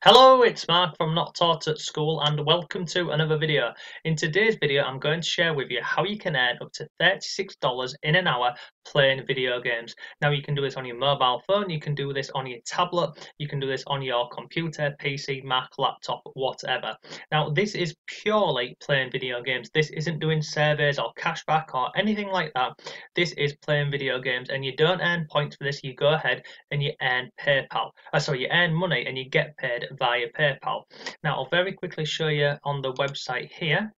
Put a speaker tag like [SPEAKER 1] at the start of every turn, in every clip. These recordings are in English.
[SPEAKER 1] Hello, it's Mark from Not Taught at School and welcome to another video. In today's video I'm going to share with you how you can earn up to $36 in an hour playing video games. Now you can do this on your mobile phone, you can do this on your tablet, you can do this on your computer, PC, Mac, laptop, whatever. Now this is purely playing video games. This isn't doing surveys or cashback or anything like that. This is playing video games and you don't earn points for this, you go ahead and you earn you earn money and you get paid via PayPal. Now I'll very quickly show you on the website here.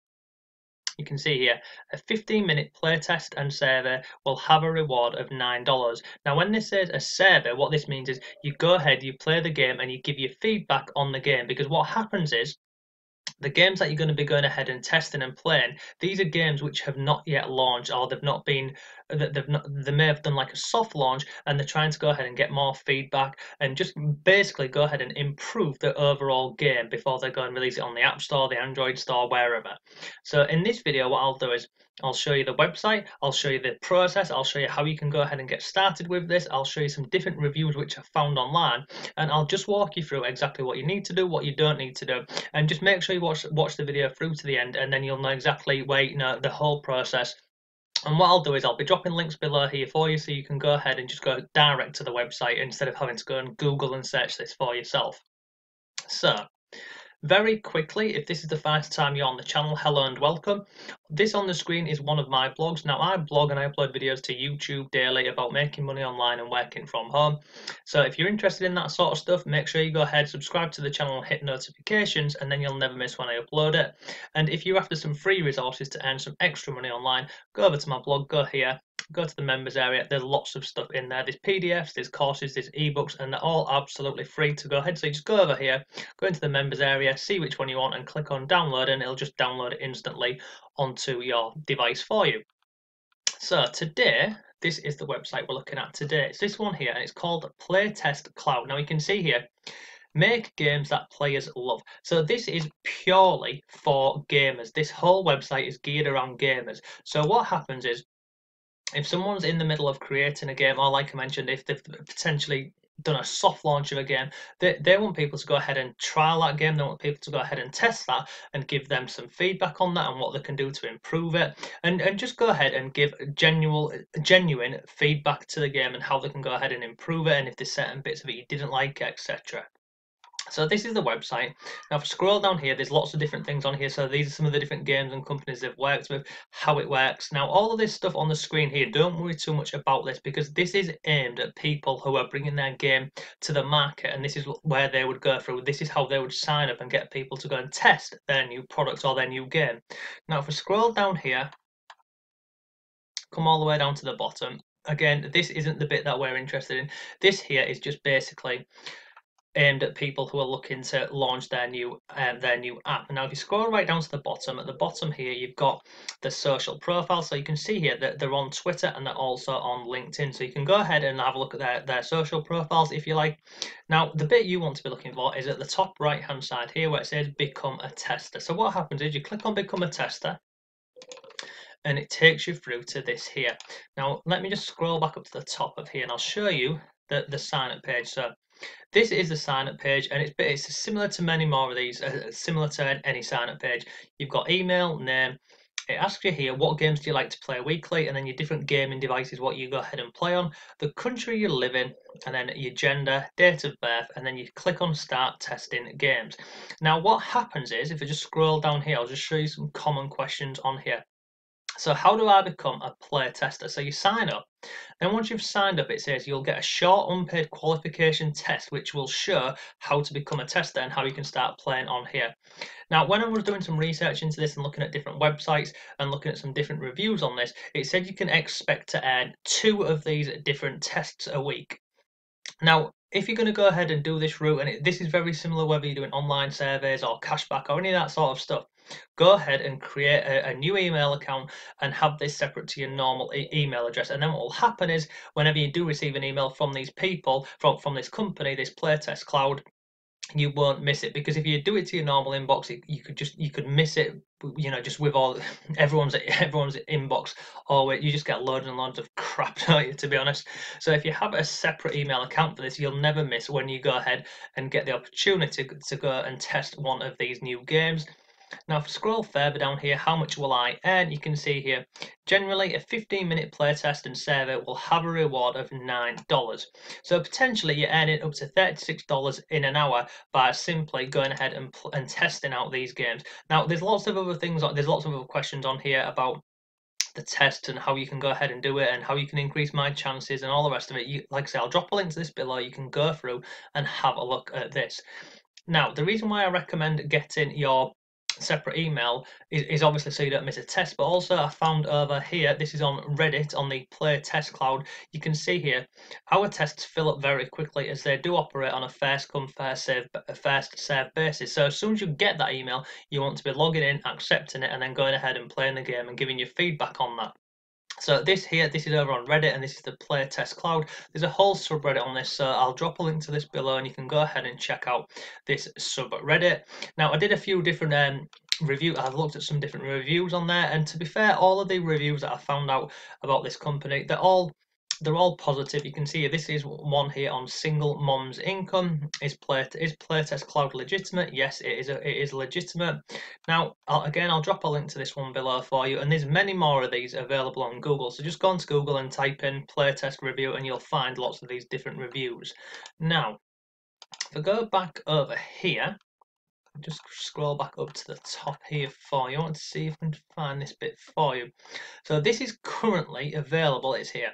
[SPEAKER 1] You can see here a 15-minute playtest and survey will have a reward of $9. Now when this says a survey, what this means is you go ahead, you play the game and you give your feedback on the game, because what happens is the games that you're going to be going ahead and testing and playing, these are games which have not yet launched, or they may have done like a soft launch and they're trying to go ahead and get more feedback and just basically go ahead and improve the overall game before they go and release it on the App Store, the Android Store, wherever. So in this video what I'll do is I'll show you the website, I'll show you the process, I'll show you how you can go ahead and get started with this, I'll show you some different reviews which I've found online, and I'll just walk you through exactly what you need to do, what you don't need to do, and just make sure you watch the video through to the end, and then you'll know exactly where, the whole process. And what I'll do is I'll be dropping links below here for you so you can go ahead and just go direct to the website instead of having to go and Google and search this for yourself. So very quickly, if this is the first time you're on the channel, hello and welcome. This on the screen is one of my blogs. Now I blog and I upload videos to YouTube daily about making money online and working from home. So if you're interested in that sort of stuff, make sure you go ahead, subscribe to the channel and hit notifications, and then you'll never miss when I upload it. And if you're after some free resources to earn some extra money online, go over to my blog, go here, go to the members area. There's lots of stuff in there. There's PDFs, there's courses, there's ebooks, and they're all absolutely free to go ahead. So you just go over here, go into the members area, see which one you want and click on download, and it'll just download it instantly onto your device for you. So today, this is the website we're looking at today. It's this one here and it's called Playtest Cloud. Now you can see here, make games that players love. So this is purely for gamers. This whole website is geared around gamers. So what happens is, if someone's in the middle of creating a game, or like I mentioned, if they've potentially done a soft launch of a game, they want people to go ahead and trial that game. They want people to go ahead and test that and give them some feedback on that and what they can do to improve it, and just go ahead and give genuine feedback to the game and how they can go ahead and improve it, and if there's certain bits of it you didn't like, etc. So this is the website. Now if I scroll down here, there's lots of different things on here. So these are some of the different games and companies they've worked with, how it works. Now all of this stuff on the screen here, don't worry too much about this, because this is aimed at people who are bringing their game to the market, and this is where they would go through. This is how they would sign up and get people to go and test their new product or their new game. Now if we scroll down here, come all the way down to the bottom. Again, this isn't the bit that we're interested in. This here is just basically aimed at people who are looking to launch their new app. Now if you scroll right down to the bottom, at the bottom here you've got the social profile. So you can see here that they're on Twitter and they're also on LinkedIn, so you can go ahead and have a look at their social profiles if you like. Now the bit you want to be looking for is at the top right hand side here where it says become a tester. So what happens is you click on become a tester and it takes you through to this here. Now let me just scroll back up to the top of here and I'll show you the sign up page. So this is the sign up page, and it's similar to many more of these, similar to any sign up page. You've got email, name. It asks you here what games do you like to play weekly, and then your different gaming devices, what you go ahead and play on, the country you live in, and then your gender, date of birth, and then you click on start testing games. Now what happens is, if I just scroll down here, I'll just show you some common questions on here. So how do I become a play tester? So you sign up, then once you've signed up, it says you'll get a short unpaid qualification test which will show how to become a tester and how you can start playing on here. Now when I was doing some research into this and looking at different websites and looking at some different reviews on this, it said you can expect to earn 2 of these different tests a week. Now if you're going to go ahead and do this route, and this is very similar whether you're doing online surveys or cashback or any of that sort of stuff, go ahead and create a new email account and have this separate to your normal email address. And then what will happen is whenever you do receive an email from these people, from this company, this Playtest Cloud, you won't miss it, because if you do it to your normal inbox, you could miss it, you know, just with all everyone's inbox, or you just get loads and loads of crap, don't you, to be honest. So if you have a separate email account for this, you'll never miss when you go ahead and get the opportunity to go and test one of these new games. Now, if I scroll further down here, how much will I earn? You can see here, generally a 15-minute playtest and survey will have a reward of $9. So potentially you're earning up to $36 in an hour by simply going ahead and testing out these games. Now, there's lots of other things, there's lots of other questions on here about the test and how you can go ahead and do it and how you can increase my chances and all the rest of it. Like I say, I'll drop a link to this below. You can go through and have a look at this. Now, the reason why I recommend getting your separate email is obviously so you don't miss a test, but also I found over here, this is on Reddit on the Play Test Cloud. You can see here our tests fill up very quickly, as they do operate on a first come first serve basis. So as soon as you get that email, you want to be logging in, accepting it, and then going ahead and playing the game and giving your feedback on that. So this is over on Reddit, and this is the Play Test Cloud. There's a whole subreddit on this, so I'll drop a link to this below, and you can go ahead and check out this subreddit. Now, I did a few different I've looked at some different reviews on there, and to be fair, all of the reviews that I found out about this company, they're all positive. You can see this is one here on single mom's income. Is Playtest Cloud legitimate? Yes, it is legitimate. Now, I'll drop a link to this one below for you, and there's many more of these available on Google. So just go onto Google and type in Playtest review, and you'll find lots of these different reviews. Now, if I go back over here, just scroll back up to the top here for you. I want to see if I can find this bit for you. So this is currently available. It's here.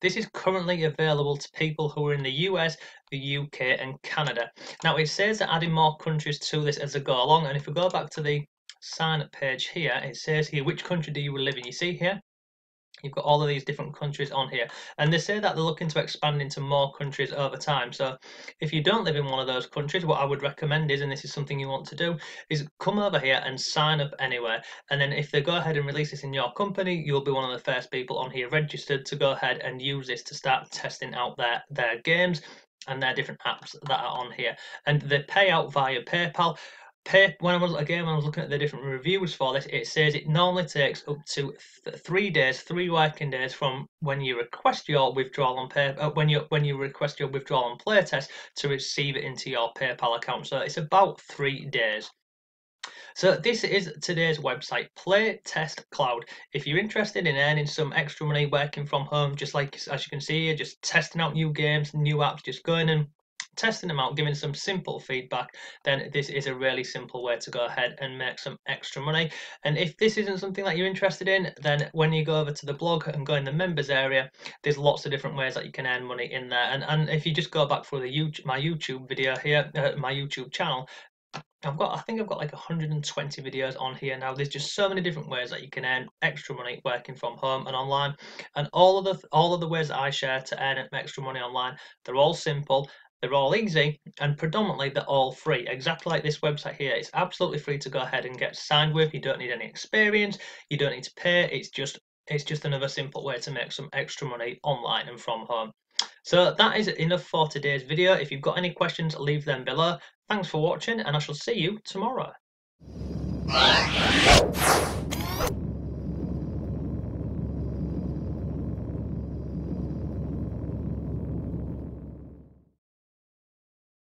[SPEAKER 1] This is currently available to people who are in the US, the UK, and Canada. Now, it says that adding more countries to this as they go along, and if we go back to the sign up page here, it says here, which country do you live in? You see here? You've got all of these different countries on here, and they say that they're looking to expand into more countries over time. So if you don't live in one of those countries, what I would recommend is, and this is something you want to do, is come over here and sign up anywhere. And then if they go ahead and release this in your company, you'll be one of the first people on here registered to go ahead and use this to start testing out their games and their different apps that are on here. And they pay out via PayPal. When I was looking at the different reviews for this, it says it normally takes up to 3 days, 3 working days from when you request your withdrawal on when you request your withdrawal on playtest to receive it into your PayPal account. So it's about 3 days. So this is today's website, Play Test Cloud. If you're interested in earning some extra money working from home, just like as you can see here, just testing out new games, new apps, just going and testing them out, giving some simple feedback, then this is a really simple way to go ahead and make some extra money. And if this isn't something that you're interested in, then when you go over to the blog and go in the members area, there's lots of different ways that you can earn money in there. And if you just go back for my YouTube video here, my YouTube channel, I think I've got like 120 videos on here now. There's just so many different ways that you can earn extra money working from home and online, and all of the ways that I share to earn extra money online, they're all simple, they're all easy, and predominantly they're all free. Exactly like this website here, it's absolutely free to go ahead and get signed with. You don't need any experience, you don't need to pay. It's just another simple way to make some extra money online and from home. So that is enough for today's video. If you've got any questions, leave them below. Thanks for watching, and I shall see you tomorrow.